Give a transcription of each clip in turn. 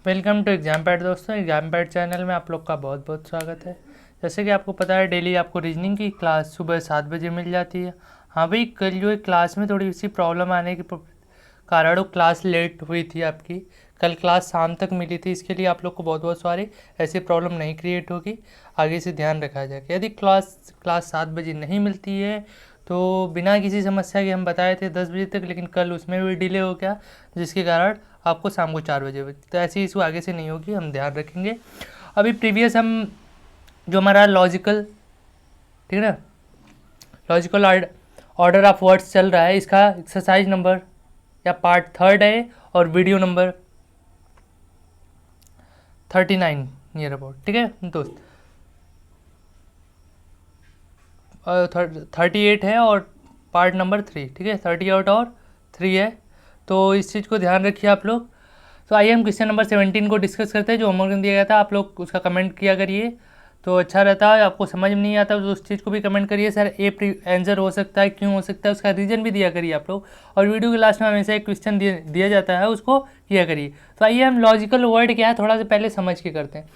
Welcome to exam pad दोस्तों। Exam pad channel में आप लोग का बहुत बहुत स्वागत है। जैसे कि आपको पता है डेली आपको रीजनिंग की क्लास सुबह 7 बजे मिल जाती है। हाँ भाई, कल जो है क्लास में थोड़ी सी प्रॉब्लम आने के कारण वो क्लास लेट हुई थी आपकी। कल क्लास शाम तक मिली थी, इसके लिए आप लोग को बहुत बहुत सॉरी। ऐसी प्रॉब्लम नहीं क्रिएट होगी, आगे से ध्यान रखा जाएगा। यदि क्लास 7 बजे नहीं मिलती है तो बिना किसी समस्या के हम बताए थे 10 बजे तक, लेकिन कल उसमें भी डिले हो गया, जिसके कारण आपको शाम को 4 बजे। तो ऐसी इशू आगे से नहीं होगी, हम ध्यान रखेंगे। अभी प्रीवियस हम जो हमारा लॉजिकल, ठीक है ना, लॉजिकल ऑर्डर ऑफ वर्ड्स चल रहा है, इसका एक्सरसाइज नंबर या पार्ट 3 है और वीडियो नंबर 39 नियर अबाउट, ठीक है दोस्त। 38 है और पार्ट नंबर 3, ठीक है, 38 और 3 है। तो इस चीज़ को ध्यान रखिए आप लोग। तो आइए हम क्वेश्चन नंबर 17 को डिस्कस करते हैं, जो होमवर्क में दिया गया था। आप लोग उसका कमेंट किया करिए तो अच्छा रहता है। आपको समझ में नहीं आता तो उस चीज़ को भी कमेंट करिए, सर ए आंसर हो सकता है, क्यों हो सकता है, उसका रीज़न भी दिया करिए आप लोग। और वीडियो के लास्ट में हमेशा एक क्वेश्चन दिया जाता है, उसको किया करिए। तो आइए हम लॉजिकल वर्ड क्या है थोड़ा सा पहले समझ के करते हैं।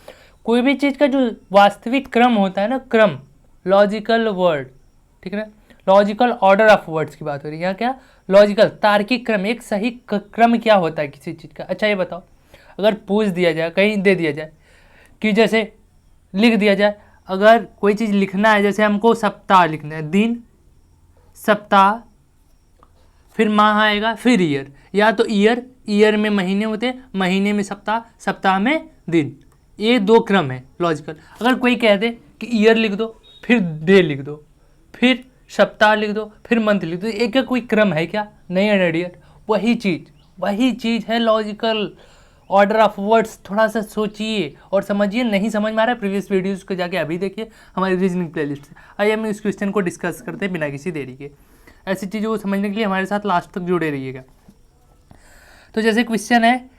कोई भी चीज़ का जो वास्तविक क्रम होता है ना, क्रम, लॉजिकल वर्ड, ठीक है ना, लॉजिकल ऑर्डर ऑफ वर्ड्स की बात हो रही है यहाँ। क्या लॉजिकल तार्किक क्रम, एक सही क्रम क्या होता है किसी चीज़ का। अच्छा ये बताओ, अगर पूछ दिया जाए, कहीं दे दिया जाए कि जैसे लिख दिया जाए, अगर कोई चीज़ लिखना है, जैसे हमको सप्ताह लिखना है, दिन, सप्ताह, फिर माह आएगा, फिर ईयर। या तो ईयर में महीने होते हैं, महीने में सप्ताह, सप्ताह में दिन। ये दो क्रम है लॉजिकल। अगर कोई कह दे कि ईयर लिख दो, फिर डे लिख दो, फिर सप्ताह लिख दो, फिर मंथ लिख दो, एक का कोई क्रम है क्या? नहीं है डियर। वही चीज़ है लॉजिकल ऑर्डर ऑफ वर्ड्स। थोड़ा सा सोचिए और समझिए। नहीं समझ में आ रहा है, प्रीवियस वीडियोज़ को जाके अभी देखिए हमारी रीजनिंग प्लेलिस्ट से। आइए हम इस क्वेश्चन को डिस्कस करते हैं बिना किसी देरी के। ऐसी चीज़ों को समझने के लिए हमारे साथ लास्ट तक जुड़े रहिएगा। तो जैसे क्वेश्चन है,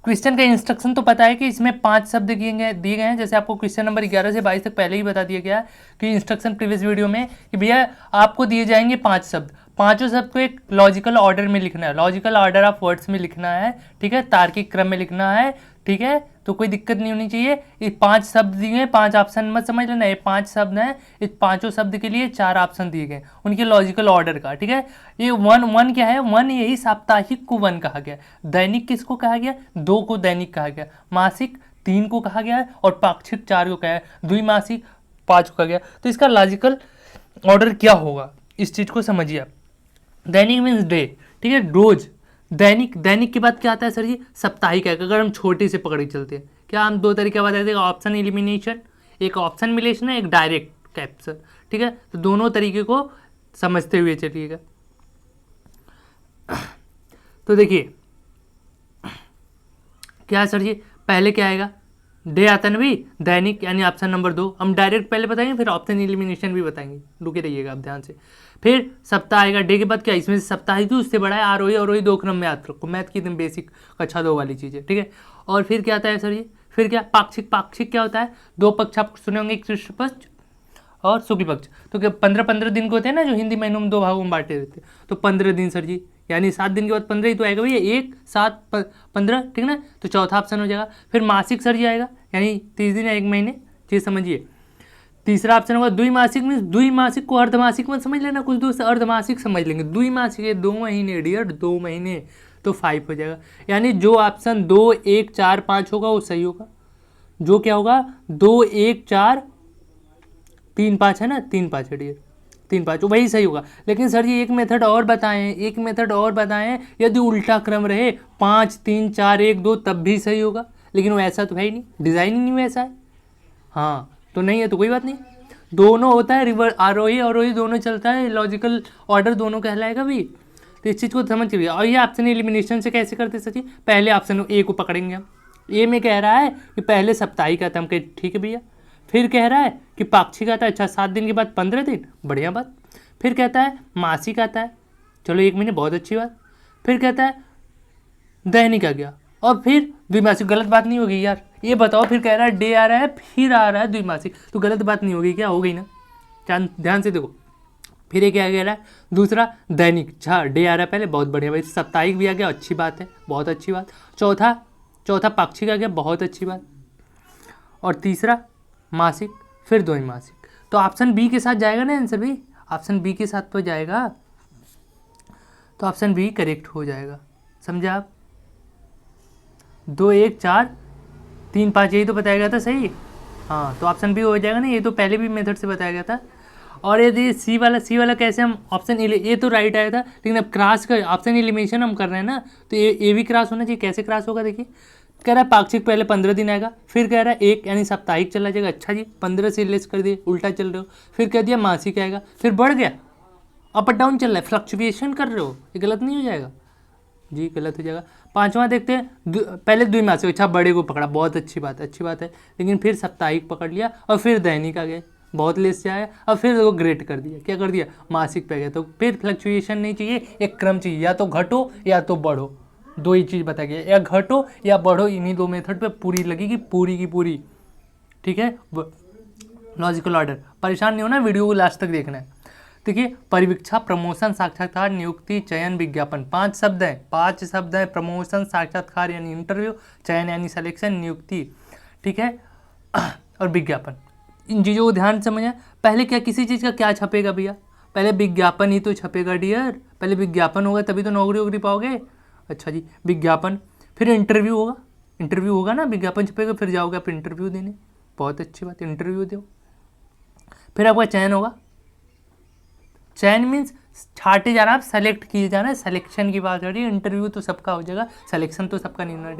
क्वेश्चन का इंस्ट्रक्शन तो पता है कि इसमें 5 शब्द दिए गए हैं। जैसे आपको क्वेश्चन नंबर 11 से 22 तक पहले ही बता दिया गया है कि इंस्ट्रक्शन प्रीवियस वीडियो में कि भैया आपको दिए जाएंगे 5 शब्द। पांचों शब्द को एक लॉजिकल ऑर्डर में लिखना है, लॉजिकल ऑर्डर ऑफ वर्ड्स में लिखना है, ठीक है, तार्किक क्रम में लिखना है, ठीक है। तो कोई दिक्कत नहीं होनी चाहिए। ये 5 शब्द दिए हैं, 5 ऑप्शन मत समझ लेना, ये 5 शब्द हैं। इस पांचों शब्द के लिए 4 ऑप्शन दिए गए उनके लॉजिकल ऑर्डर का, ठीक है। ये वन क्या है? वन, यही साप्ताहिक को वन कहा गया, दैनिक किसको कहा गया? 2 को दैनिक कहा गया, मासिक 3 को कहा गया है और पाक्षिक 4 को कहा है, द्विमासिक 5 को कहा गया। तो इसका लॉजिकल ऑर्डर क्या होगा, इस चीज को समझिए आप। दैनिक मीन्स डे, ठीक है, रोज। दैनिक के बाद क्या आता है सर जी? साप्ताहिक है। अगर हम छोटे से पकड़ के चलते हैं, क्या हम 2 तरीके बताते हैं, ऑप्शन एलिमिनेशन, एक ऑप्शन मिलेशन है, एक डायरेक्ट कैप्चर, ठीक है। तो दोनों तरीके को समझते हुए चलिएगा। तो देखिए क्या है सर जी, पहले क्या आएगा? डे आता है ना भाई, दैनिक, यानी ऑप्शन नंबर 2। हम डायरेक्ट पहले बताएंगे, फिर ऑप्शन एलिमिनेशन भी बताएंगे, रुके रहिएगा आप ध्यान से। फिर सप्ताह आएगा। डे के बाद क्या? इसमें से सप्ताह ही उससे बड़ा है, आरोही और 2 क्रम में याद रखो, मैथ की एकदम बेसिक कक्षा 2 वाली चीज़ है, ठीक है। और फिर क्या आता है सर ये? फिर क्या? पाक्षिक क्या होता है? 2 पक्ष आप सुने होंगे, कृष्ण पक्ष और शुक्ल पक्ष। तो क्या 15-15 दिन के होते हैं ना, जो हिंदी महीनों में 2 भागों में बांटे रहते हैं। तो 15 दिन सर जी, यानी 7 दिन के बाद 15 ही तो आएगा भैया, 1 7 15, ठीक ना। तो चौथा ऑप्शन हो जाएगा। फिर मासिक सर जी आएगा, यानी 30 दिन या 1 महीने, चीज़ समझिए। तीसरा ऑप्शन होगा द्विमासिक। मीन्स द्विमासिक को अर्धमासिक मत समझ लेना, कुछ दोस्त अर्धमासिक समझ लेंगे। द्विमासिक है 2 महीने डियर, 2 महीने, तो 5 हो जाएगा। यानी जो ऑप्शन 2 1 4 5 होगा वो सही होगा। जो क्या होगा? 2 1 4 3 5 है ना, 3 5 है डियर, 3 5 वही सही होगा। लेकिन सर जी एक मेथड और बताएं, यदि उल्टा क्रम रहे 5 3 4 1 2 तब भी सही होगा। लेकिन वो ऐसा तो है ही नहीं, डिज़ाइन ही नहीं वैसा है। हाँ, तो नहीं है तो कोई बात नहीं, दोनों होता है, रिवर्स आरोही दोनों चलता है, लॉजिकल ऑर्डर दोनों कहलाएगा भी। तो इस चीज़ को समझ लीजिए। और ये ऑप्शन एलिमिनेशन से कैसे करते सची? पहले ऑप्शन ए को पकड़ेंगे हम। ए में कह रहा है कि पहले साप्ताहिक आता है, हम कहे ठीक है भैया। फिर कह रहा है कि पाक्षिक आता है, अच्छा 7 दिन के बाद 15 दिन, बढ़िया बात। फिर कहता है मासिक आता है, चलो 1 महीने, बहुत अच्छी बात। फिर कहता है दैनिक आ गया, और फिर द्विमासिक। गलत बात नहीं होगी यार, ये बताओ। फिर कह रहा है डे आ रहा है, फिर आ रहा है द्विमासिक, तो गलत बात नहीं होगी क्या? हो गई ना, ध्यान से देखो। फिर ये क्या कह रहा है? दूसरा दैनिक, अच्छा डे आ रहा है पहले, बहुत बढ़िया भाई। साप्ताहिक भी आ गया, अच्छी बात है, बहुत अच्छी बात। चौथा चौथा पाक्षिक आ गया, बहुत अच्छी बात। और तीसरा मासिक, फिर द्वैमासिक। तो ऑप्शन बी के साथ जाएगा ना आंसर भी, ऑप्शन बी के साथ तो जाएगा, तो ऑप्शन बी करेक्ट हो जाएगा। समझे आप? 2 1 4 3 5 यही तो बताया गया था सही। हाँ, तो ऑप्शन बी हो जाएगा ना, ये तो पहले भी मेथड से बताया गया था। और यदि सी वाला कैसे हम ऑप्शन ये तो राइट आया था, लेकिन अब क्रॉस का ऑप्शन एलिमिनेशन हम कर रहे हैं ना, तो ये भी क्रॉस होना चाहिए। कैसे क्रॉस होगा देखिए, कह रहा है पाक्षिक पहले 15 दिन आएगा, फिर कह रहा है 1 यानी साप्ताहिक चला जाएगा। अच्छा जी, 15 से लेस कर दिए, उल्टा चल रहे हो। फिर कह दिया मासिक आएगा, फिर बढ़ गया, अप एंड डाउन चल रहा है, फ्लक्चुएशन कर रहे हो, ये गलत नहीं हो जाएगा जी? गलत हो जाएगा। पांचवा देखते हैं, पहले द्विमासिक, अच्छा बड़े को पकड़ा, बहुत अच्छी बात है, अच्छी बात है। लेकिन फिर साप्ताहिक पकड़ लिया और फिर दैनिक आ गए, बहुत लेस से आया, और फिर वो ग्रेड कर दिया, क्या कर दिया, मासिक पे गया। तो फिर फ्लक्चुएशन नहीं चाहिए, एक क्रम चाहिए, या तो घटो या तो बढ़ो, दो ही चीज़ बताया गया, या घटो या बढ़ो, इन्हीं दो मेथड पे पूरी लगेगी, पूरी की पूरी। ठीक है, लॉजिकल ऑर्डर। परेशान नहीं होना, वीडियो को लास्ट तक देखना है। देखिए, परिवीक्षा, प्रमोशन, साक्षात्कार, नियुक्ति, चयन, विज्ञापन, 5 शब्द हैं, 5 शब्द हैं। प्रमोशन, साक्षात्कार यानी इंटरव्यू, चयन यानी सिलेक्शन, नियुक्ति, ठीक है, और विज्ञापन। इन चीज़ों को ध्यान से समझें। पहले क्या, किसी चीज़ का क्या छपेगा भैया? पहले विज्ञापन ही तो छपेगा डियर, पहले विज्ञापन होगा तभी तो नौकरी वोकरी पाओगे। अच्छा जी, विज्ञापन, फिर इंटरव्यू होगा, इंटरव्यू होगा ना, विज्ञापन छपेगा, फिर जाओगे आप इंटरव्यू देने, बहुत अच्छी बात, इंटरव्यू दो। फिर आपका चयन होगा, चयन मीन्स छाटे जा रहा है, आप सेलेक्ट किए जा रहे हैं, सिलेक्शन की बात हो रही है। इंटरव्यू तो सबका हो जाएगा, सिलेक्शन तो सबका नहीं होना,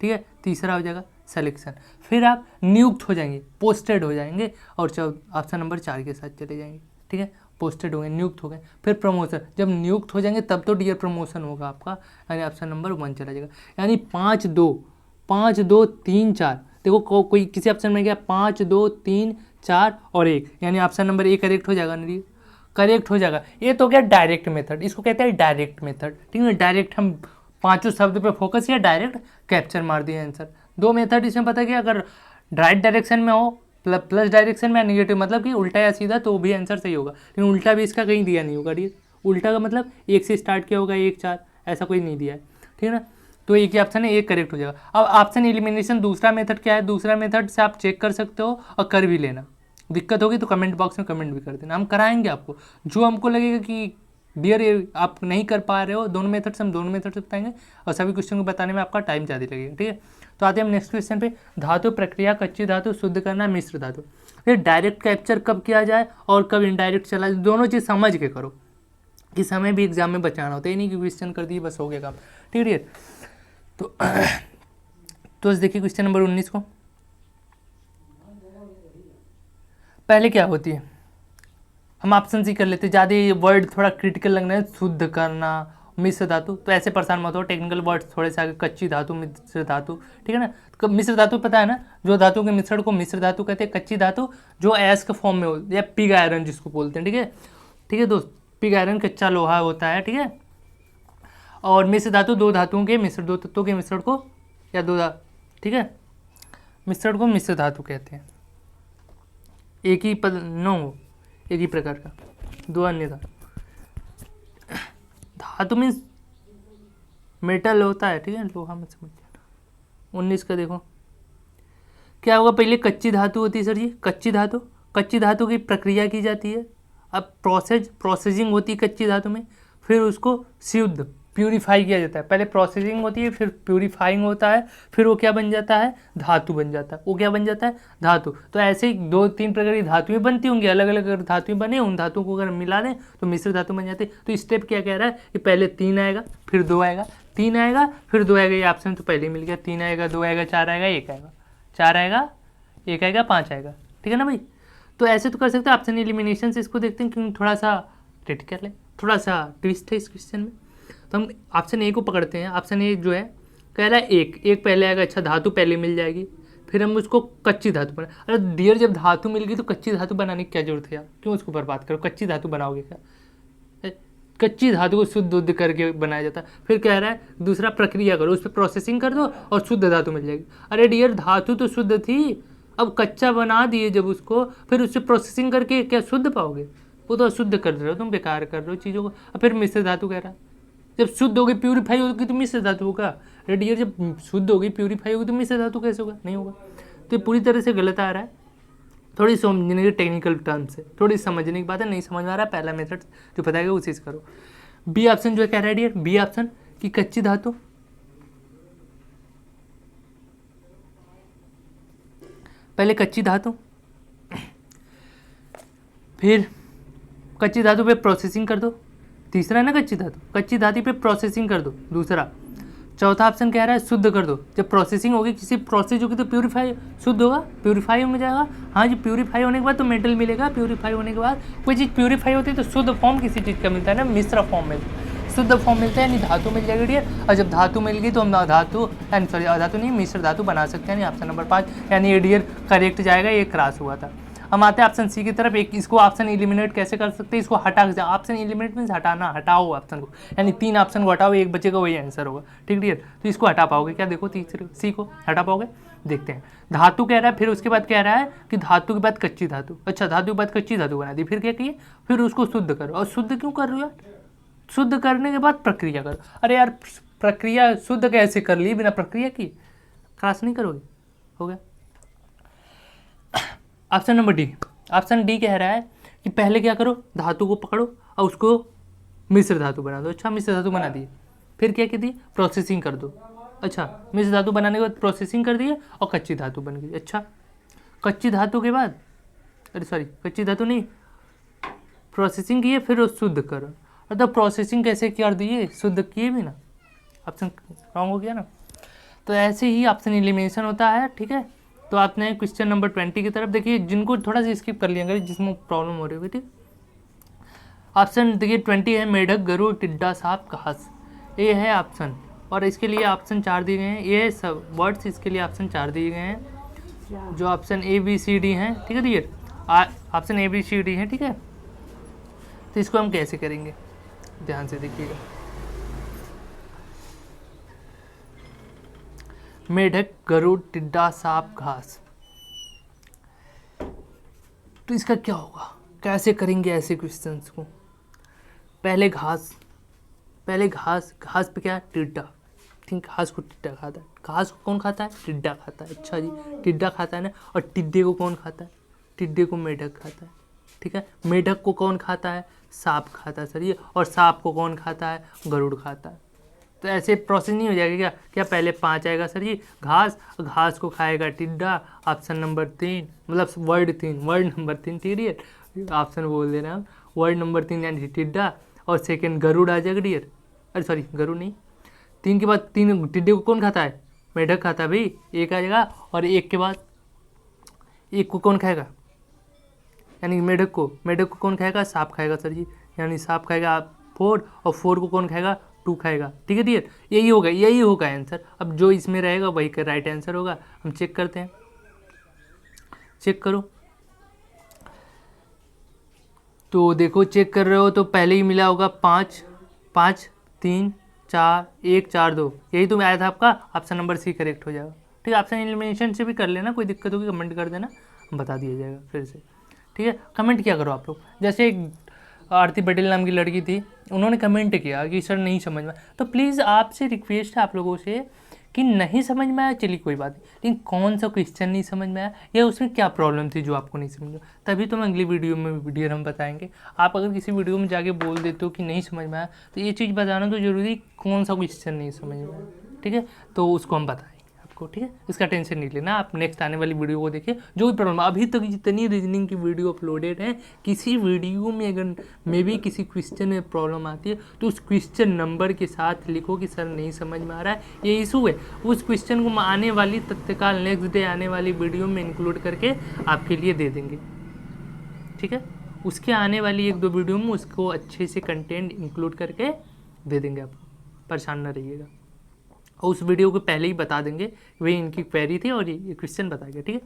ठीक है। तीसरा हो जाएगा सिलेक्शन, फिर आप नियुक्त हो जाएंगे, पोस्टेड हो जाएंगे, और ऑप्शन नंबर 4 के साथ चले जाएंगे, ठीक है। पोस्टेड हो गए, नियुक्त हो गए, फिर प्रमोशन, जब नियुक्त हो जाएंगे तब तो डियर प्रमोशन होगा आपका, यानी ऑप्शन नंबर 1 चला जाएगा। यानी 5 2 3 4, देखो कोई किसी ऑप्शन में गया 5 2 3 4 और 1, यानी ऑप्शन नंबर 1 करेक्ट हो जाएगा ना, करेक्ट हो जाएगा। ये तो क्या डायरेक्ट मेथड, इसको कहते हैं डायरेक्ट मेथड, ठीक है। डायरेक्ट हम 5 शब्द पे फोकस किया, डायरेक्ट कैप्चर मार दिया आंसर। 2 मेथड इसमें पता है कि अगर राइट डायरेक्शन में हो, प्लस डायरेक्शन में, नेगेटिव मतलब कि उल्टा या सीधा, तो भी आंसर सही होगा। लेकिन उल्टा भी इसका कहीं दिया नहीं होगा, ठीक है। उल्टा का मतलब 1 से स्टार्ट किया होगा, 1 4, ऐसा कोई नहीं दिया है, ठीक है ना। तो एक ही ऑप्शन है, एक करेक्ट हो जाएगा। अब ऑप्शन एलिमिनेशन, दूसरा मेथड क्या है? दूसरा मेथड से आप चेक कर सकते हो और कर भी लेना। दिक्कत होगी तो कमेंट बॉक्स में कमेंट भी कर देना, हम कराएंगे आपको। जो हमको लगेगा कि डियर ये आप नहीं कर पा रहे हो दोनों मेथड से, हम दोनों मेथड से बताएंगे, और सभी क्वेश्चन को बताने में आपका टाइम ज़्यादा लगेगा, ठीक है। तो आते हैं हम नेक्स्ट क्वेश्चन पे। धातु प्रक्रिया, कच्ची धातु शुद्ध करना, मिश्र धातु। फिर डायरेक्ट कैप्चर कब किया जाए और कब इनडायरेक्ट चला जाए, दोनों चीज़ समझ के करो, कि समय भी एग्जाम में बचाना होता है, ये नहीं कि क्वेश्चन कर दिए बस हो गया काम, ठीक है डियर। तो देखिए क्वेश्चन नंबर 19 को, पहले क्या होती है, हम ऑप्शन सी कर लेते, ज़्यादा वर्ड थोड़ा क्रिटिकल लगना है, शुद्ध करना, मिश्र धातु, तो ऐसे परेशान मत हो, टेक्निकल वर्ड थोड़े से आगे, कच्ची धातु, मिश्र धातु, ठीक है ना। मिश्र धातु पता है ना, जो धातु के मिश्रण को मिश्र धातु कहते हैं। कच्ची धातु जो ऐश के फॉर्म में हो, या पिग आयरन जिसको बोलते हैं, ठीक है, ठीक है दोस्त, पिग आयरन कच्चा लोहा होता है, ठीक है। और मिश्र धातु दो धातुओं के मिश्र, दो तत्वों के मिश्रण को, या ठीक है, मिश्रण को मिश्र धातु कहते हैं। एक ही पद नो, एक ही प्रकार का, दो अन्य धातु। धातु मीन्स मेटल होता है, ठीक है, लोहा में समझ जाना। 19 का देखो क्या होगा, पहले कच्ची धातु होती है सर जी, कच्ची धातु की प्रक्रिया की जाती है। अब प्रोसेसिंग होती है कच्ची धातु में, फिर उसको शुद्ध प्यूरिफाई किया जाता है। पहले प्रोसेसिंग होती है, फिर प्यूरिफाइंग होता है, फिर वो क्या बन जाता है, धातु बन जाता है। वो क्या बन जाता है, धातु। तो ऐसे ही 2-3 प्रकार की धातुएं बनती होंगी, अलग अलग अगर धातुएं बने, उन धातुओं को अगर मिला दें तो मिश्र धातु बन जाती है। तो स्टेप क्या कह रहा है कि पहले 3 आएगा, फिर 2 आएगा, 3 आएगा, फिर 2 आएगा, ये ऑप्शन तो पहले ही मिल गया। 3 आएगा, 2 आएगा, 4 आएगा, 1 आएगा, 4 आएगा, 1 आएगा, 5 आएगा, ठीक है ना भाई। तो ऐसे तो कर सकते हैं। ऑप्शन एलिमिनेशन से इसको देखते हैं, क्योंकि थोड़ा सा क्रिटिकल है, थोड़ा सा ट्विस्ट है इस क्वेश्चन में। तो हम ऑप्शन ए को पकड़ते हैं। ऑप्शन ए जो है कह रहा है एक पहले आएगा, अच्छा धातु पहले मिल जाएगी, फिर हम उसको कच्ची धातु बना। अरे डियर, जब धातु मिल गई तो कच्ची धातु बनाने की क्या जरूरत है यार, क्यों उसको बर्बाद करो, कच्ची धातु बनाओगे क्या? कच्ची धातु को शुद्ध करके बनाया जाता है। फिर कह रहा है दूसरा प्रक्रिया करो, उस पर प्रोसेसिंग कर दो और शुद्ध धातु मिल जाएगी। अरे डियर, धातु तो शुद्ध थी, अब कच्चा बना दिए जब उसको, फिर उससे प्रोसेसिंग करके क्या शुद्ध पाओगे? वो तो अशुद्ध कर रहे हो तुम, बेकार कर रहे हो चीज़ों को। और फिर मिश्र धातु कह रहा है, जब शुद्ध होगी, प्यूरिफाई होगी तो मिश्र धातु होगा। अरे डियर जब शुद्ध होगी, प्यूरीफाई होगी, तो मिश्र धातु कैसे होगा? नहीं होगा। तो ये पूरी तरह से गलत आ रहा है। थोड़ी समझने की टेक्निकल टर्म्स है, थोड़ी समझने की बात है, नहीं समझ में आ रहा है, पहला मेथड जो बताएगा उसी से करो। बी ऑप्शन जो है कह रहा है डियर, बी ऑप्शन की कच्ची धातु, पहले कच्ची धातु, फिर कच्ची धातु पे प्रोसेसिंग कर दो, तीसरा है ना कच्ची धातु पे प्रोसेसिंग कर दो, दूसरा। चौथा ऑप्शन कह रहा है शुद्ध कर दो, जब प्रोसेसिंग होगी, किसी प्रोसेस होगी तो प्यूरीफाई, शुद्ध होगा, प्यूरीफाई हो जाएगा। हाँ जी, प्यूरीफाई होने के बाद तो मेटल मिलेगा, प्यूरीफाई होने के बाद कोई चीज़ प्यूरीफाई होती है तो शुद्ध फॉर्म किसी चीज़ का मिलता है ना, मिश्र फॉर्म मिलता है, शुद्ध फॉर्म मिलता है, यानी धातु मिल जाएगी डियर। और जब धातु मिल गई तो हम धातु यानी सॉरी धातु नहीं, मिश्र धातु बना सकते हैं, यानी ऑप्शन नंबर 5 यानी ये डियर करेक्ट जाएगा, ये क्रॉस हुआ था। हम आते हैं ऑप्शन सी की तरफ। एक इसको ऑप्शन एलिमिनेट कैसे कर सकते हैं, इसको हटा के, ऑप्शन एलिमिनेट मीन्स हटाना, हटाओ ऑप्शन को, यानी 3 ऑप्शन को हटाओ, एक बचेगा, वही आंसर होगा। ठीक डियर, तो इसको हटा पाओगे क्या? देखो तीसरे सी को हटा पाओगे, देखते हैं। धातु कह रहा है, फिर उसके बाद कह रहा है कि धातु के बाद कच्ची धातु, अच्छा धातु के बाद कच्ची धातु बना दी, फिर क्या कहिए, फिर उसको शुद्ध करो। और शुद्ध क्यों कर रहे हो यार? शुद्ध करने के बाद प्रक्रिया करो। अरे यार प्रक्रिया शुद्ध कैसे कर ली बिना प्रक्रिया की? क्रॉस नहीं करोगे, हो गया। Option number D, option D कह रहा है कि पहले क्या करो, धातु को पकड़ो और उसको मिश्र धातु बना दो। अच्छा मिश्र धातु बना दिए, फिर क्या कहती है, प्रोसेसिंग कर दो। अच्छा मिश्र धातु बनाने के बाद प्रोसेसिंग कर दिए और कच्ची धातु बन गई। अच्छा कच्ची धातु के बाद, अरे सॉरी कच्ची धातु नहीं, प्रोसेसिंग किए फिर शुद्ध करो। मतलब प्रोसेसिंग कैसे कर दिए, शुद्ध किए भी ना, ऑप्शन रॉन्ग हो गया ना। तो ऐसे ही ऑप्शन एलिमिनेशन होता है। ठीक है, तो आपने क्वेश्चन नंबर 20 की तरफ देखिए, जिनको थोड़ा सा स्किप कर लिया अगर जिसमें प्रॉब्लम हो रही होगी। ठीक, ऑप्शन देखिए 20 है मेढक, गरुड़, टिड्डा, सांप, घास, ये है ऑप्शन। और इसके लिए ऑप्शन 4 दिए गए हैं, ये सब वर्ड्स इसके लिए ऑप्शन 4 दिए गए हैं, जो option A B C D हैं। ठीक है dear, option A B C D है। ठीक है, तो इसको हम कैसे करेंगे, ध्यान से देखिएगा। मेढक, गरुड़, टिड्डा, सांप, घास, तो इसका क्या होगा, कैसे करेंगे ऐसे क्वेश्चंस को? पहले घास पे क्या है, टिड्डा। ठीक, घास को टिड्डा खाता है। घास को कौन खाता है, टिड्डा खाता है। अच्छा जी, टिड्डा खाता है ना। और टिड्डे को कौन खाता है, टिड्डे को मेढक खाता है। ठीक है, मेढक को कौन खाता है, सांप खाता है सर ये। और सांप को कौन खाता है, गरुड़ खाता है। तो ऐसे प्रोसेस नहीं हो जाएगा क्या? क्या पहले 5 आएगा सर जी, घास को खाएगा टिड्डा, ऑप्शन नंबर 3, मतलब वर्ड नंबर 3। ठीक है, ऑप्शन बोल देना हम, वर्ड नंबर 3 यानी टिड्डा। और सेकंड गरुड़ आ जाएगा डियर, अरे सॉरी गरुड़ नहीं, 3 के बाद 3 टिड्डे को कौन खाता है, मेढक खाता है भाई, एक आ जाएगा। और एक के बाद एक को कौन खाएगा, यानी मेढक को कौन खाएगा, सांप खाएगा सर जी, यानी सांप खाएगा 4, और 4 को कौन खाएगा, 2 खाएगा। ठीक है डियर, यही होगा आंसर। अब जो इसमें रहेगा वही का राइट आंसर होगा। हम चेक करते हैं, चेक करो। तो देखो चेक कर रहे हो तो पहले ही मिला होगा 5 5 3 4 1 4 2, यही तो आया था आपका, ऑप्शन नंबर सी करेक्ट हो जाएगा। ठीक है, ऑप्शन एलिमिनेशन से भी कर लेना, कोई दिक्कत होगी कमेंट कर देना, बता दिया जाएगा फिर से। ठीक है, कमेंट क्या करो आप लोग, जैसे एक आरती पटेल नाम की लड़की थी, उन्होंने कमेंट किया कि सर नहीं समझ में, तो प्लीज़ आपसे रिक्वेस्ट है आप लोगों से कि नहीं समझ में आया चलिए कोई बात नहीं, लेकिन कौन सा क्वेश्चन नहीं समझ में आया या उसमें क्या प्रॉब्लम थी जो आपको नहीं समझ में, तभी तो मैं अगली वीडियो में हम बताएंगे। आप अगर किसी वीडियो में जाके बोल देते हो कि नहीं समझ में आया, तो ये चीज़ बताना तो जरूरी, कौन सा क्वेश्चन नहीं समझ में आया। ठीक है, तो उसको हम बताएंगे आपको। ठीक है, इसका टेंशन नहीं लेना, आप नेक्स्ट आने वाली वीडियो को देखिए। जो भी प्रॉब्लम, अभी तक जितनी रीजनिंग की वीडियो अपलोडेड है, किसी वीडियो में अगर मे बी किसी क्वेश्चन में प्रॉब्लम आती है तो उस क्वेश्चन नंबर के साथ लिखो कि सर नहीं समझ में आ रहा है, ये इशू है। उस क्वेश्चन को आने वाली तत्काल नेक्स्ट डे आने वाली वीडियो में इंक्लूड करके आपके लिए दे देंगे। ठीक है, उसके आने वाली 1-2 वीडियो में उसको अच्छे से कंटेंट इंक्लूड करके दे देंगे आपको, परेशान ना रहिएगा। और उस वीडियो को पहले ही बता देंगे, वही इनकी क्वेरी थी और ये क्वेश्चन बता गया। ठीक है,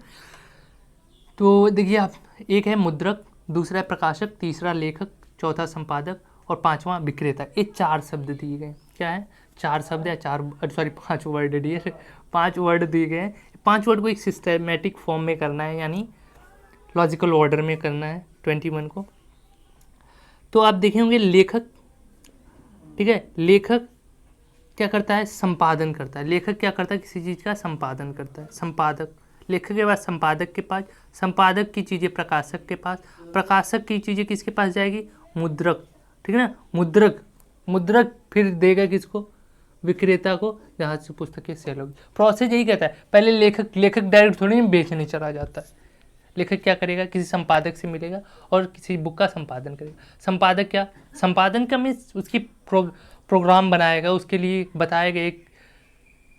तो देखिए आप, एक है मुद्रक, दूसरा है प्रकाशक, तीसरा लेखक, चौथा संपादक और 5वां विक्रेता। ये 4 शब्द दिए गए। क्या है, 4 शब्द या 5 वर्ड दिए, 5 वर्ड दिए गए हैं। 5 वर्ड को एक सिस्टमेटिक फॉर्म में करना है, यानी लॉजिकल ऑर्डर में करना है 21 को। तो आप देखे होंगे लेखक, ठीक है, लेखक क्या करता है, संपादन करता है। लेखक क्या करता है, किसी चीज़ का संपादन करता है, संपादक। लेखक के बाद संपादक के पास, संपादक की चीज़ें प्रकाशक के पास, प्रकाशक की चीज़ें किसके पास जाएगी, मुद्रक, ठीक है ना, मुद्रक, मुद्रक फिर देगा किसको, विक्रेता को, जहाँ से पुस्तकें सेल होगी। प्रोसेस यही कहता है, पहले लेखक डायरेक्ट थोड़ी बेचने चला जाता है। लेखक क्या करेगा, किसी संपादक से मिलेगा और किसी बुक का संपादन करेगा। संपादक क्या, संपादन का मीन्स उसकी प्रोग्राम बनाएगा, उसके लिए बताएगा एक,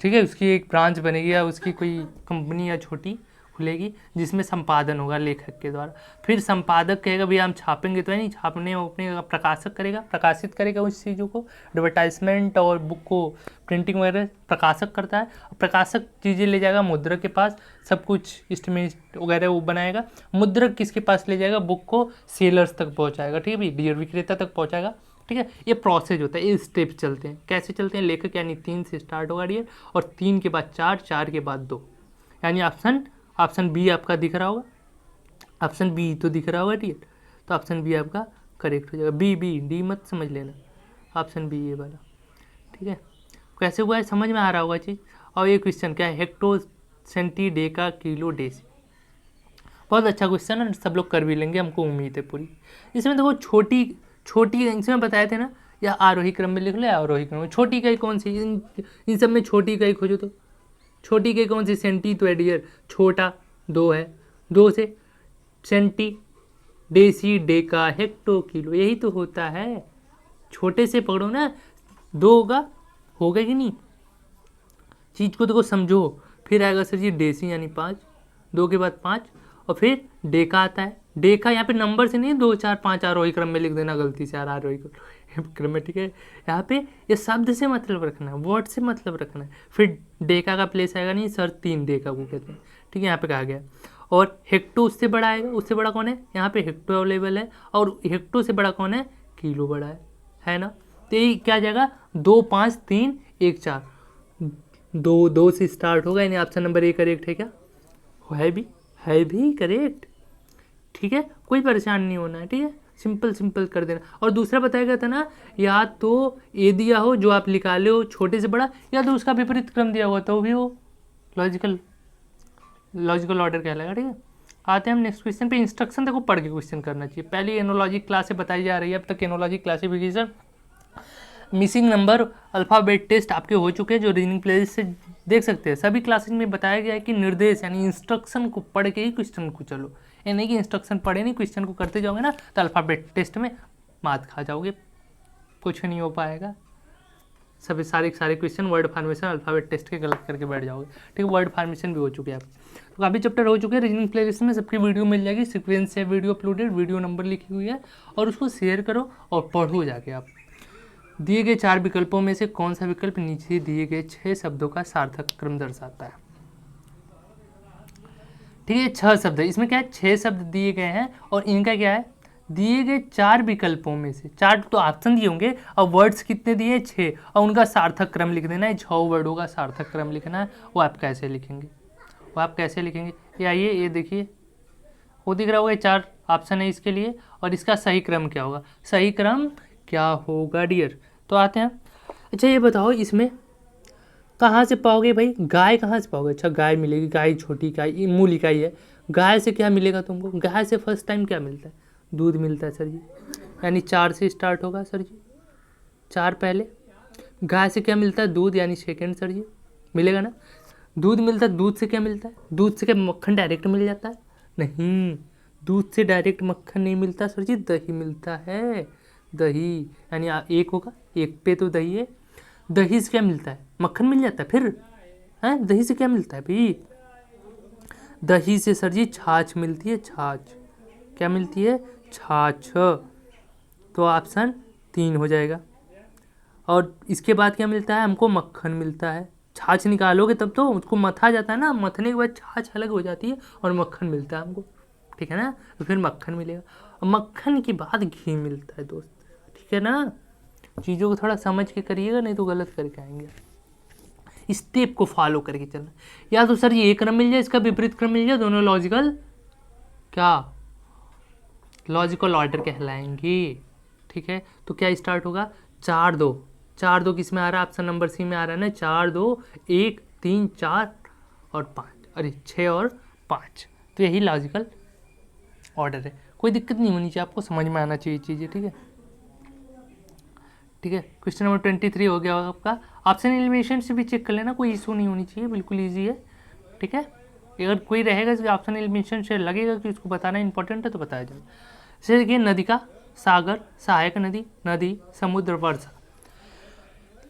ठीक है, उसकी एक ब्रांच बनेगी या उसकी कोई कंपनी या छोटी खुलेगी जिसमें संपादन होगा लेखक के द्वारा। फिर संपादक कहेगा भैया हम छापेंगे तो है नहीं, छापने वो अपने प्रकाशक करेगा, प्रकाशित करेगा उस चीज़ों को, एडवर्टाइजमेंट और बुक को प्रिंटिंग वगैरह प्रकाशक करता है। प्रकाशक चीज़ें ले जाएगा मुद्रक के पास, सब कुछ एस्टिमेट वगैरह वो बनाएगा। मुद्रक किसके पास ले जाएगा, बुक को सेलर्स तक पहुँचाएगा, ठीक है भाई, डियर विक्रेता तक पहुँचाएगा, ठीक है। ये प्रोसेस होता है, ये स्टेप चलते हैं। कैसे चलते हैं, लेखक यानी 3 से स्टार्ट होगा डियर, और 3 के बाद 4, 4 के बाद 2, यानी ऑप्शन बी आपका दिख रहा होगा, ऑप्शन बी तो दिख रहा होगा डियर, तो ऑप्शन बी आपका करेक्ट हो जाएगा। बी डी मत समझ लेना, ऑप्शन बी ये वाला, ठीक है। कैसे हुआ है, समझ में आ रहा होगा चीज़। और ये क्वेश्चन क्या है, hecto centi deca kilo deci, बहुत अच्छा क्वेश्चन है, सब लोग कर भी लेंगे, हमको उम्मीद है पूरी। इसमें देखो छोटी इसमें बताए थे ना, या आरोही क्रम में लिख लो या आरोही क्रम में। छोटी इकाई कौन सी, इन सब में छोटी इकाई खोजो तो छोटी इकाई कौन सी, सेंटी तो है डियर, छोटा 2 है, 2 से centi, deci, deca, hecto, kilo, यही तो होता है। छोटे से पकड़ो ना, 2 होगा कि नहीं, चीज़ को देखो समझो। फिर आएगा सर जी डेसी यानी 5, 2 के बाद 5, और फिर डेका आता है। डेका यहाँ पे नंबर से नहीं, 2, 4, 5 आरोही क्रम में लिख देना गलती से, आरोही क्रम में, ठीक है। यहाँ पे ये शब्द से मतलब रखना है, वर्ड से मतलब रखना है। फिर डेका का प्लेस आएगा नहीं सर, 3 डेका को कहते हैं, ठीक है, यहाँ पे कहा गया। और हेक्टो उससे बड़ा आएगा, उससे बड़ा कौन है, यहाँ पे हेक्टो अवेलेबल है, और हेक्टो से बड़ा कौन है, किलो बड़ा है ना। तो ये क्या जाएगा, 2, 5, 3, 1, 4, 2 से स्टार्ट होगा, यानी ऑप्शन नंबर ए करेक्ट है क्या, है भी करेक्ट, ठीक है, कोई परेशान नहीं होना है, ठीक है, सिंपल कर देना। और दूसरा बताया गया था ना, या तो ए दिया हो जो आप निकाले हो छोटे से बड़ा, या तो उसका विपरीत क्रम दिया हुआ तो भी वो लॉजिकल ऑर्डर कहलाएगा, ठीक है। आते हैं हम नेक्स्ट क्वेश्चन पे। इंस्ट्रक्शन देखो पढ़ के क्वेश्चन करना चाहिए। पहली एनोलॉजी क्लास से बताई जा रही है, अब तक analogy classification, missing number, alphabet test आपके हो चुके हैं, जो रीजनिंग प्लेलिस्ट से देख सकते हैं। सभी क्लासेज में बताया गया है कि निर्देश यानी इंस्ट्रक्शन को पढ़ के ही क्वेश्चन को चलो, ये नहीं कि इंस्ट्रक्शन पढ़े नहीं क्वेश्चन को करते जाओगे ना तो अल्फ़ाबेट टेस्ट में मात खा जाओगे, कुछ नहीं हो पाएगा। सभी सारे question word formation alphabet test के गलत करके बैठ जाओगे, ठीक है। वर्ड फार्मेशन भी हो चुके हैं आप, तो काफ़ी चैप्टर हो चुके हैं। रीजनिंग प्लेलिस्ट में सबकी वीडियो मिल जाएगी, सीक्वेंस से वीडियो अपलोडेड, वीडियो नंबर लिखी हुई है, और उसको शेयर करो और पढ़ो जाके आप। दिए गए 4 विकल्पों में से कौन सा विकल्प नीचे दिए गए 6 शब्दों का सार्थक क्रम दर्शाता है, ठीक है। 6 शब्द है, इसमें क्या है, 6 शब्द दिए गए हैं, और इनका क्या है, दिए गए 4 विकल्पों में से, 4 तो ऑप्शन दिए होंगे, और वर्ड्स कितने दिए, 6, और उनका सार्थक क्रम लिख देना है। 6 वर्डों का सार्थक क्रम लिखना है। वो आप कैसे लिखेंगे, ये आइए, ये देखिए, वो दिख रहा होगा, 4 ऑप्शन है इसके लिए, और इसका सही क्रम क्या होगा, सही क्रम क्या होगा डियर। तो आते हैं, अच्छा ये बताओ इसमें कहाँ से पाओगे भाई, गाय कहाँ से पाओगे, अच्छा गाय मिलेगी, गाय छोटी इकाई, मूल इकाई है। गाय से क्या मिलेगा तुमको, गाय से फर्स्ट टाइम क्या मिलता है, दूध मिलता है सर जी, यानी 4 से स्टार्ट होगा सर जी, 4 पहले। गाय से क्या मिलता है, दूध, यानी सेकेंड सर जी, मिलेगा ना। दूध मिलता है, दूध से क्या मिलता है, दूध से क्या मक्खन डायरेक्ट मिल जाता है, नहीं, दूध से डायरेक्ट मक्खन नहीं मिलता सर जी, दही मिलता है, दही, यानी 1 होगा, 1 पे तो दही है। दही से क्या मिलता है, मक्खन मिल जाता है, फिर है दही से क्या मिलता है भाई, दही से सर जी छाछ मिलती है, छाछ, क्या मिलती है, छाछ, तो ऑप्शन 3 हो जाएगा। और इसके बाद क्या मिलता है, हमको मक्खन मिलता है। छाछ निकालोगे तब तो उसको मथा जाता है ना, मथने के बाद छाछ अलग हो जाती है और मक्खन मिलता है हमको, ठीक है ना, तो फिर मक्खन मिलेगा। और मक्खन के बाद घी मिलता है दोस्त, ठीक है ना। चीज़ों को थोड़ा समझ के करिएगा, नहीं तो गलत करके आएंगे। स्टेप को फॉलो करके चलना, या तो सर ये एक क्रम मिल जाए, इसका विपरीत क्रम मिल जाए, दोनों लॉजिकल ऑर्डर कहलाएंगे, ठीक है। तो क्या स्टार्ट होगा, 4, 2, 4 2 किस में आ रहा है, ऑप्शन नंबर सी में आ रहा है ना, 4 2 1 3 4 और 5, अरे 6 और 5। तो यही लॉजिकल ऑर्डर है, कोई दिक्कत नहीं होनी चाहिए, आपको समझ में आना चाहिए चीज़ें, ठीक है। ठीक है, क्वेश्चन नंबर 23 हो गया होगा आपका। ऑप्शन एलिमिनेशन से भी चेक कर लेना, कोई इशू नहीं होनी चाहिए, बिल्कुल ईजी है, ठीक है। अगर कोई रहेगा जो ऑप्शन एलिमिनेशन से लगेगा कि उसको बताना इंपॉर्टेंट है तो बताया जाएगा। जैसे देखिए, नदी का, सागर, सहायक नदी, नदी, समुद्र, वर्षा।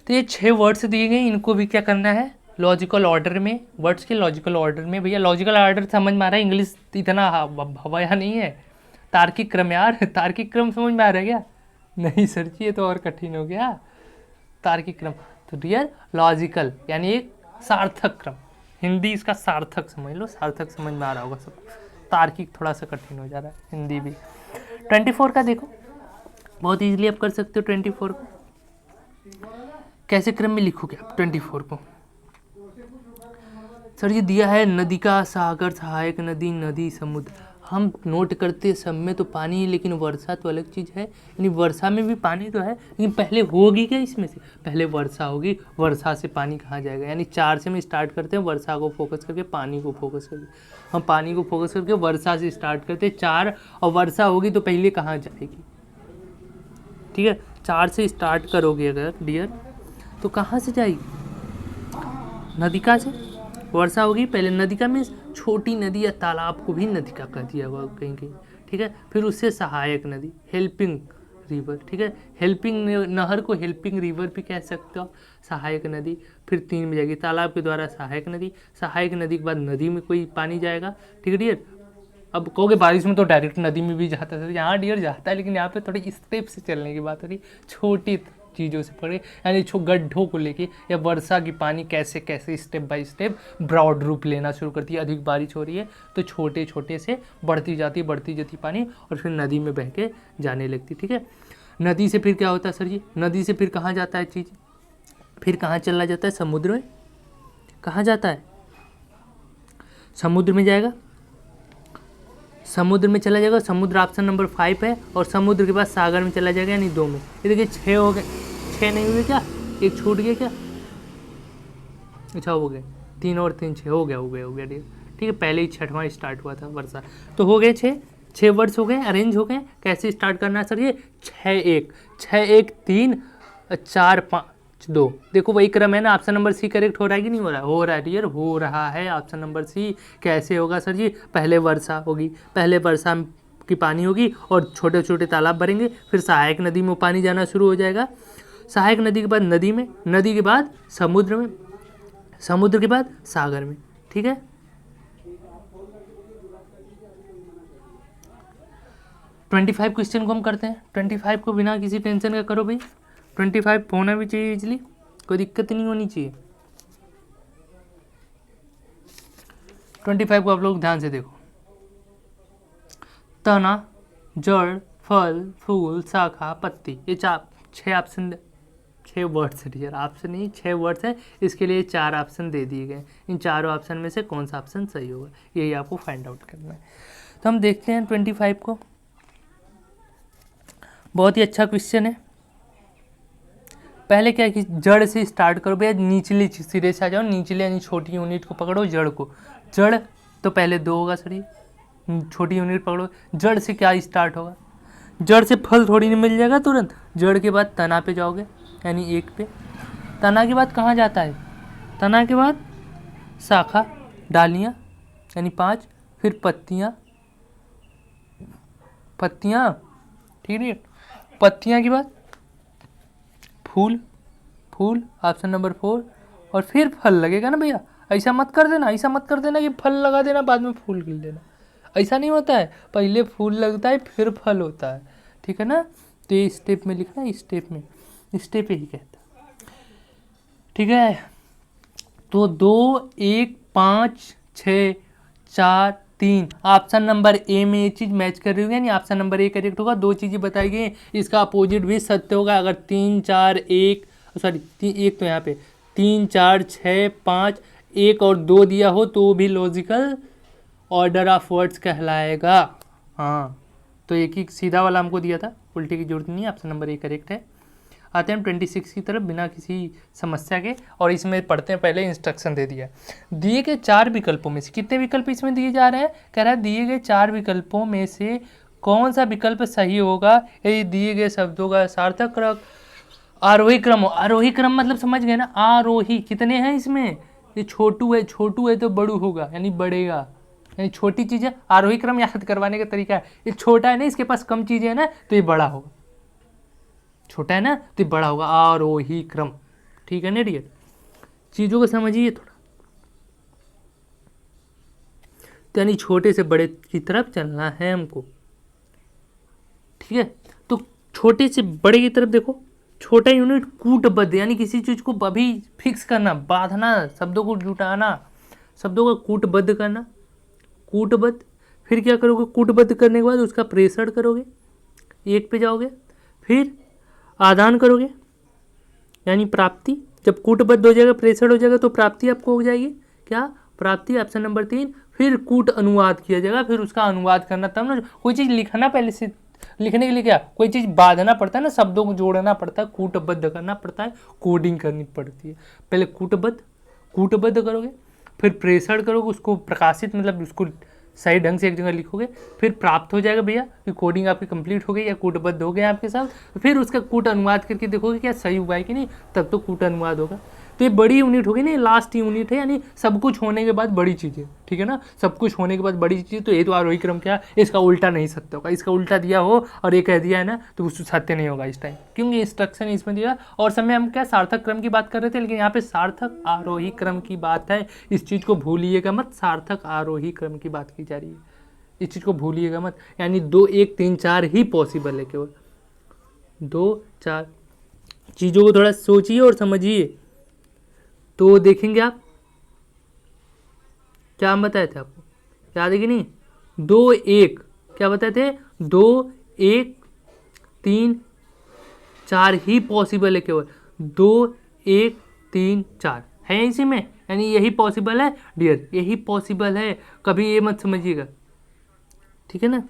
तो ये 6 वर्ड्स दिए गए, इनको भी क्या करना है, लॉजिकल ऑर्डर में, वर्ड्स के लॉजिकल ऑर्डर में। भैया लॉजिकल ऑर्डर समझ में आ रहा है, इंग्लिश इतना हवाया नहीं है। तार्किक क्रम यार, तार्किक क्रम समझ में आ रहा है क्या? नहीं सर जी, ये तो और कठिन हो गया। तार्किक क्रम तो डियर लॉजिकल यानी एक सार्थक क्रम, हिंदी इसका सार्थक समझ लो, सार्थक समझ में आ रहा होगा सबको। तार्किक थोड़ा सा कठिन हो जा रहा है हिंदी भी। 24 का देखो, बहुत इजीली आप कर सकते हो 24 को। कैसे क्रम में लिखोगे आप 24 को? सर ये दिया है नदी का, सागर, सहायक नदी, नदी, समुद्र। हम नोट करते सब में तो पानी है, लेकिन वर्षा तो अलग चीज़ है, यानी वर्षा में भी पानी तो है, लेकिन पहले होगी क्या इसमें से, पहले वर्षा होगी, वर्षा से पानी कहाँ जाएगा, यानी 4 से हम स्टार्ट करते हैं, वर्षा को फोकस करके, पानी को फोकस करके, हम पानी को फोकस करके वर्षा से स्टार्ट करते हैं 4, और वर्षा होगी तो पहले कहाँ जाएगी, ठीक है। 4 से स्टार्ट करोगे अगर डियर तो कहाँ से जाएगी, नदिका से। वर्षा होगी पहले नदिका में, छोटी नदी या तालाब को भी नदिका कह दिया हुआ कहीं कहीं, ठीक है। फिर उससे सहायक नदी, हेल्पिंग रिवर, ठीक है। हेल्पिंग नहर को हेल्पिंग रिवर भी कह सकते हो, सहायक नदी। फिर 3 में जाएगी तालाब के द्वारा सहायक नदी, सहायक नदी के बाद नदी में कोई पानी जाएगा, ठीक है डियर। अब कहोगे बारिश में तो डायरेक्ट नदी में भी जाता है, यहाँ डियर जाता है, लेकिन यहाँ पे थोड़ी स्टेप से चलने की बात हो रही, छोटी चीज़ों से पड़े, यानी गड्ढों को लेके, या वर्षा की पानी कैसे कैसे स्टेप बाय स्टेप ब्रॉड रूप लेना शुरू करती है। अधिक बारिश हो रही है तो छोटे छोटे से बढ़ती जाती पानी, और फिर नदी में बह के जाने लगती, ठीक है। नदी से फिर क्या होता है सर जी, नदी से फिर कहाँ जाता है चीज़, फिर कहाँ चला जाता है, समुद्र में। कहाँ जाता है, समुद्र में जाएगा, समुद्र में चला जाएगा, समुद्र ऑप्शन नंबर 5 है, और समुद्र के बाद सागर में चला जाएगा, यानी 2 में। ये देखिए 6 हो गए, 6 नहीं हुए क्या, एक छूट गया क्या, अच्छा हो गए 3 और 3 6 हो गया डियर, ठीक है। पहले ही 6वां स्टार्ट हुआ था वर्षा, तो हो गए 6 वर्ड्स हो गए, अरेंज हो गए। कैसे स्टार्ट करना है सर ये, 6 1 3 4 5 2, देखो वही क्रम है ना। ऑप्शन नंबर सी करेक्ट हो रहा है कि नहीं हो रहा है, हो रहा है डियर, हो रहा है ऑप्शन नंबर सी। कैसे होगा सर जी, पहले वर्षा होगी, पहले वर्षा की पानी होगी और छोटे छोटे तालाब भरेंगे, फिर सहायक नदी में पानी जाना शुरू हो जाएगा, सहायक नदी के बाद नदी में, नदी के बाद समुद्र में, समुद्र के बाद सागर में, ठीक है। ट्वेंटी 25 क्वेश्चन को हम करते हैं। 25 को बिना किसी टेंशन का करो भाई, 25 होना भी चाहिए इजली, कोई दिक्कत नहीं होनी चाहिए। 25 को आप लोग ध्यान से देखो, तना, जड़, फल, फूल, शाखा, पत्ती, ये 6 ऑप्शन, 6 वर्ड्स है डियर, ऑप्शन नहीं 6 वर्ड्स है, इसके लिए 4 ऑप्शन दे दिए गए। इन चारों ऑप्शन में से कौन सा ऑप्शन सही होगा, यही आपको फाइंड आउट करना है। तो हम देखते हैं 25 को, बहुत ही अच्छा क्वेश्चन है। पहले क्या है कि जड़ से स्टार्ट करो भैया, निचले सिरे से आ जाओ, निचले यानी छोटी यूनिट को पकड़ो, जड़ को। जड़ तो पहले 2 होगा सर, ये छोटी यूनिट पकड़ो। जड़ से क्या स्टार्ट होगा, जड़ से फल थोड़ी नहीं मिल जाएगा तुरंत, जड़ के बाद तना पे जाओगे, यानी 1 पे। तना के बाद कहाँ जाता है, तना के बाद शाखा, डालियाँ, यानी 5, फिर पत्तियाँ, ठीक है। पत्तियाँ के बाद फूल, ऑप्शन नंबर 4, और फिर फल लगेगा ना भैया। ऐसा मत कर देना कि फल लगा देना बाद में फूल गिर देना, ऐसा नहीं होता है, पहले फूल लगता है फिर फल होता है, ठीक है ना। तो ये स्टेप में लिखना है, स्टेप यही कहता है, ठीक है। तो 2 1 5 6 4 3, ऑप्शन नंबर ए में ये चीज़ मैच कर रही होगी, यानी ऑप्शन नंबर ए करेक्ट होगा। 2 चीज़ें बताई गई, इसका अपोजिट भी सत्य होगा। अगर 3 4 1 1 तो यहाँ पे 3 4 6 5 1 और 2 दिया हो तो भी लॉजिकल ऑर्डर ऑफ वर्ड्स कहलाएगा। हाँ, तो एक ही सीधा वाला हमको दिया था, उल्टे की जरूरत नहीं है, ऑप्शन नंबर ए करेक्ट है। आते हैं 26 की तरफ बिना किसी समस्या के, और इसमें पढ़ते हैं। पहले इंस्ट्रक्शन दे दिया दिए गए 4 विकल्पों में से, कितने विकल्प इसमें दिए जा रहे हैं, कह रहा है दिए गए 4 विकल्पों में से कौन सा विकल्प सही होगा यदि दिए गए शब्दों का सार्थक आरोही क्रम हो। आरोही क्रम मतलब समझ गए ना, आरोही कितने हैं इसमें, ये छोटू है तो बड़ू होगा यानी बढ़ेगा, यानी छोटी चीज़ें। आरोही क्रम याद करवाने का तरीका है, ये छोटा है ना, इसके पास कम चीज़ें है ना, तो ये बड़ा होगा, छोटा है ना तो ये बड़ा होगा, आरोही क्रम। ठीक है ना डियर, चीज़ों को समझिए थोड़ा, तो यानी छोटे से बड़े की तरफ चलना है हमको। ठीक है, तो छोटे से बड़े की तरफ देखो, छोटा यूनिट कूटबद्ध, यानी किसी चीज़ को अभी फिक्स करना, बांधना, शब्दों को जुटाना, शब्दों को कूटबद्ध करना, कूटबद्ध। फिर क्या करोगे, कूटबद्ध करने के बाद उसका प्रेषण करोगे, एक पे जाओगे, फिर आदान करोगे यानी प्राप्ति। जब कूटबद्ध हो जाएगा, प्रेषण हो जाएगा, तो प्राप्ति आपको हो जाएगी, क्या प्राप्ति, ऑप्शन नंबर 3। फिर कूट अनुवाद किया जाएगा, फिर उसका अनुवाद करना, तब ना कोई चीज़ लिखना, पहले से लिखने के लिए क्या कोई चीज़ बांधना पड़ता है ना, शब्दों को जोड़ना पड़ता है, कूटबद्ध करना पड़ता है, कोडिंग करनी पड़ती है। पहले कूटबद्ध करोगे, फिर प्रेषण करोगे, उसको प्रकाशित मतलब उसको सही ढंग से एक जगह लिखोगे, फिर प्राप्त हो जाएगा भैया कि कोडिंग आपकी कंप्लीट हो गई या कूटबद्ध हो गया आपके साथ। फिर उसका कूट अनुवाद करके देखोगे क्या सही हुआ है कि नहीं, तब तो कूट अनुवाद होगा। तो ये बड़ी यूनिट होगी ना, लास्ट यूनिट है, यानी सब कुछ होने के बाद बड़ी चीज़ें। ठीक है ना, सब कुछ होने के बाद बड़ी चीज़, तो ये तो आरोही क्रम क्या, इसका उल्टा नहीं सत्य होगा। इसका उल्टा दिया हो और ये कह दिया है ना, तो उसको सत्य नहीं होगा इस टाइम, क्योंकि इंस्ट्रक्शन इसमें दिया। और समय हम क्या सार्थक क्रम की बात कर रहे थे, लेकिन यहाँ पे सार्थक आरोही क्रम की बात है, इस चीज़ को भूलिएगा मत, सार्थक आरोही क्रम की बात की जा रही है, इस चीज़ को भूलिएगा मत। यानी 2 1 3 4 ही पॉसिबल है, केवल 2 4 चीज़ों को थोड़ा सोचिए और समझिए। तो देखेंगे आप क्या हम बताए थे, आपको याद है कि नहीं, 2 1 क्या बताए थे, 2 1 3 4 ही पॉसिबल है, केवल 2 1 3 4 है इसी में, यानी यही पॉसिबल है डियर, यही पॉसिबल है, कभी ये मत समझिएगा। ठीक है ना,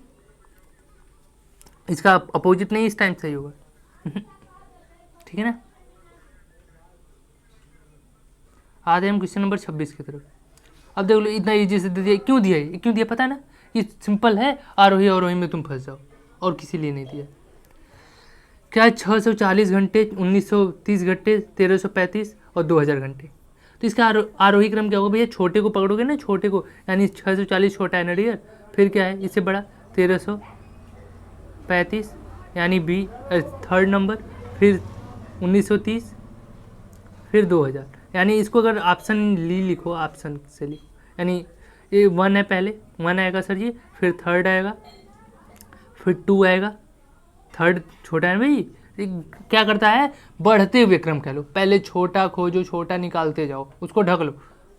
इसका अपोजिट नहीं इस टाइम सही होगा। ठीक है ना, आते हैं हम क्वेश्चन नंबर 26 की तरफ। अब देख लो, इतना ईजी से दे दिया, क्यों दिया ये, क्यों दिया पता है ना, ये सिंपल है, आरोही में तुम फंस जाओ, और किसी लिए नहीं दिया। क्या 640 घंटे, 1930 घंटे, 1335 और 2000 घंटे। तो इसका आरोही क्रम क्या होगा भैया, छोटे को पकड़ोगे ना, छोटे को, यानी 640 छोटा है ना डियर, फिर क्या है इससे बड़ा 1335 यानी बी थर्ड नंबर, फिर 1930, फिर 2000। यानी इसको अगर ऑप्शन लिखो, ऑप्शन से लिखो, यानी ये 1 है, पहले 1 आएगा सर जी, फिर थर्ड आएगा, फिर 2 आएगा, थर्ड छोटा है भाई, क्या करता है बढ़ते हुए क्रम कह लो, पहले छोटा खोजो, छोटा निकालते जाओ, उसको ढक लो,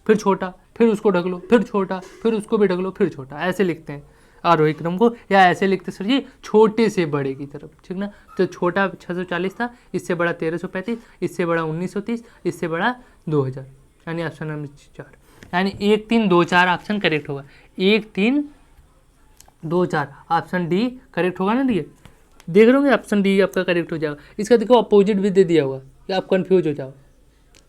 फिर छोटा, फिर उसको ढक लो, फिर छोटा, फिर उसको भी ढक लो, फिर छोटा, ऐसे लिखते हैं आरोही क्रम को, या ऐसे लिखते सर जी छोटे से बड़े की तरफ। ठीक ना, तो छोटा 640 था, इससे बड़ा 1335, इससे बड़ा 1930, इससे बड़ा 2000, यानी ऑप्शन नंबर 4, यानी 1 3 2 4 ऑप्शन करेक्ट होगा, 1 3 2 4 ऑप्शन डी करेक्ट होगा ना दिए, देख रहे होंगे ऑप्शन डी आपका करेक्ट हो जाएगा। इसका देखो अपोजिट भी दे दिया होगा कि आप कंफ्यूज हो जाओ,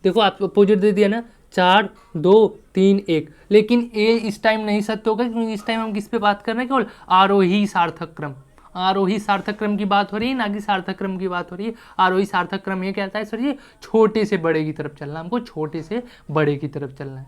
देखो आप अपोजिट दे दिया ना, 4 2 3 1, लेकिन ए इस टाइम नहीं सत्य होगा, क्योंकि इस टाइम हम किस पे बात कर रहे हैं, केवल आरोही सार्थक क्रम, आरोही सार्थक क्रम की बात हो रही है, ना कि सार्थक क्रम की बात हो रही है। आरोही सार्थक क्रम ये कहता है सर ये छोटे से बड़े की तरफ चलना, हमको छोटे से बड़े की तरफ चलना है,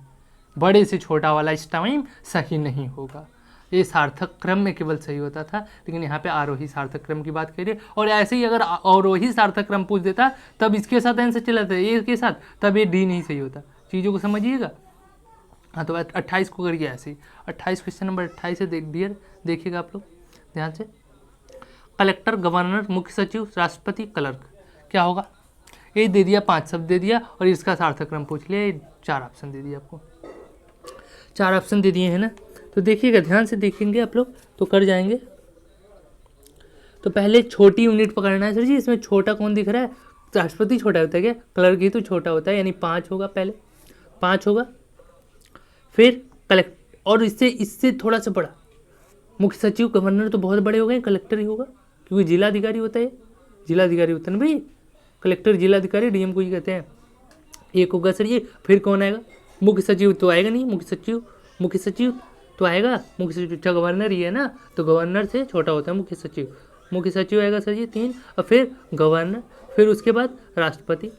बड़े से छोटा वाला इस टाइम सही नहीं होगा, ये सार्थक क्रम में केवल सही होता था, लेकिन यहाँ पे आरोही सार्थक क्रम की बात करिए। और ऐसे ही अगर अवरोही सार्थक क्रम पूछ देता तब इसके साथ आंसर चला था, ए के साथ, तब ये डी नहीं सही होता, चीज़ों को समझिएगा। हाँ, तो 28 को करिए ऐसे ही, 28 क्वेश्चन नंबर 28 से देखिएगा आप लोग ध्यान से। कलेक्टर, गवर्नर, मुख्य सचिव, राष्ट्रपति, क्लर्क, क्या होगा, ये दे दिया, 5 शब्द दे दिया, और इसका सार्थक क्रम पूछ लिया, 4 ऑप्शन दे दिया आपको, 4 ऑप्शन दे दिए हैं ना, तो देखिएगा ध्यान से देखेंगे आप लोग तो कर जाएंगे। तो पहले छोटी यूनिट पकड़ना है सर जी, इसमें छोटा कौन दिख रहा है, राष्ट्रपति छोटा होता है क्या, क्लर्क ही तो छोटा होता है, यानी 5 होगा, पहले 5 होगा, फिर कलेक्टर, और इससे थोड़ा सा बड़ा मुख्य सचिव, गवर्नर तो बहुत बड़े हो गए, कलेक्टर ही होगा, क्योंकि जिलाधिकारी होता है, जिलाधिकारी होता है ना भाई, कलेक्टर, जिलाधिकारी, डीएम को ही कहते हैं। एक होगा सर ये, फिर कौन आएगा, मुख्य सचिव तो आएगा नहीं, मुख्य सचिव तो आएगा, मुख्य सचिव अच्छा गवर्नर ही है ना, तो गवर्नर से छोटा होता है मुख्य सचिव आएगा सर ये 3, और फिर गवर्नर, फिर उसके बाद राष्ट्रपति,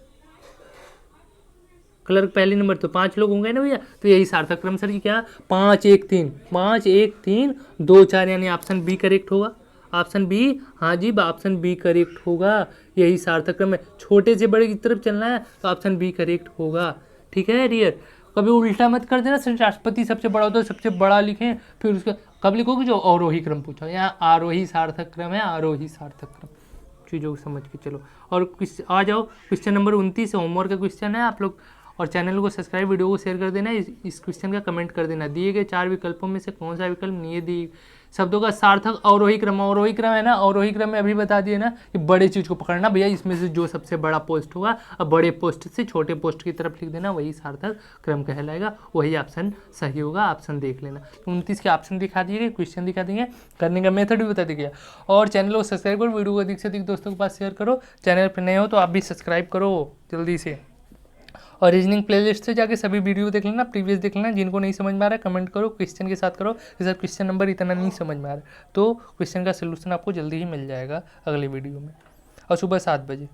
क्लर्क पहले नंबर, तो 5 लोग होंगे ना भैया। तो यही सार्थक क्रम सर जी क्या, 5 1 3 5 1 3 2 4, यानी ऑप्शन बी करेक्ट होगा, ऑप्शन बी, हाँ जी ऑप्शन बी करेक्ट होगा, यही सार्थक क्रम है। छोटे से बड़े की तरफ चलना है तो ऑप्शन बी करेक्ट होगा, ठीक है डियर। कभी उल्टा मत कर देना, सिर्फ राष्ट्रपति सबसे बड़ा होता है, सबसे बड़ा लिखें, फिर उसका कब लिखोगे जो अवरोही क्रम पूछा, यहाँ आरोही सार्थक क्रम है, आरोही सार्थक क्रम, चीज़ों को समझ के चलो। और आ जाओ क्वेश्चन नंबर 29 होमवर्क का क्वेश्चन है आप लोग, और चैनल को सब्सक्राइब, वीडियो को शेयर कर देना, इस क्वेश्चन का कमेंट कर देना, दिए गए 4 विकल्पों में से कौन सा विकल्प नहीं दी शब्दों का सार्थक अवरोही क्रम है ना, अवरोही क्रम में अभी बता दिए ना कि बड़े चीज़ को पकड़ना भैया, इसमें से जो सबसे बड़ा पोस्ट होगा अब बड़े पोस्ट से छोटे पोस्ट की तरफ लिख देना, वही सार्थक क्रम कहलाएगा, वही ऑप्शन सही होगा, ऑप्शन देख लेना। 29 के ऑप्शन दिखा दिए गए, क्वेश्चन दिखा देंगे, करने का मेथड भी बता दिया गया। और चैनल को सब्सक्राइब करो, वीडियो को अधिक से अधिक दोस्तों के पास शेयर करो, चैनल पर नए हो तो आप भी सब्सक्राइब करो जल्दी से। और रीजनिंग प्लेलिस्ट से जाके सभी वीडियो देख लेना, प्रीवियस देख लेना, जिनको नहीं समझ में आ रहा है कमेंट करो, क्वेश्चन के साथ करो कि सर क्वेश्चन नंबर इतना नहीं समझ में आ रहा है, तो क्वेश्चन का सलूशन आपको जल्दी ही मिल जाएगा अगले वीडियो में, और सुबह 7 बजे।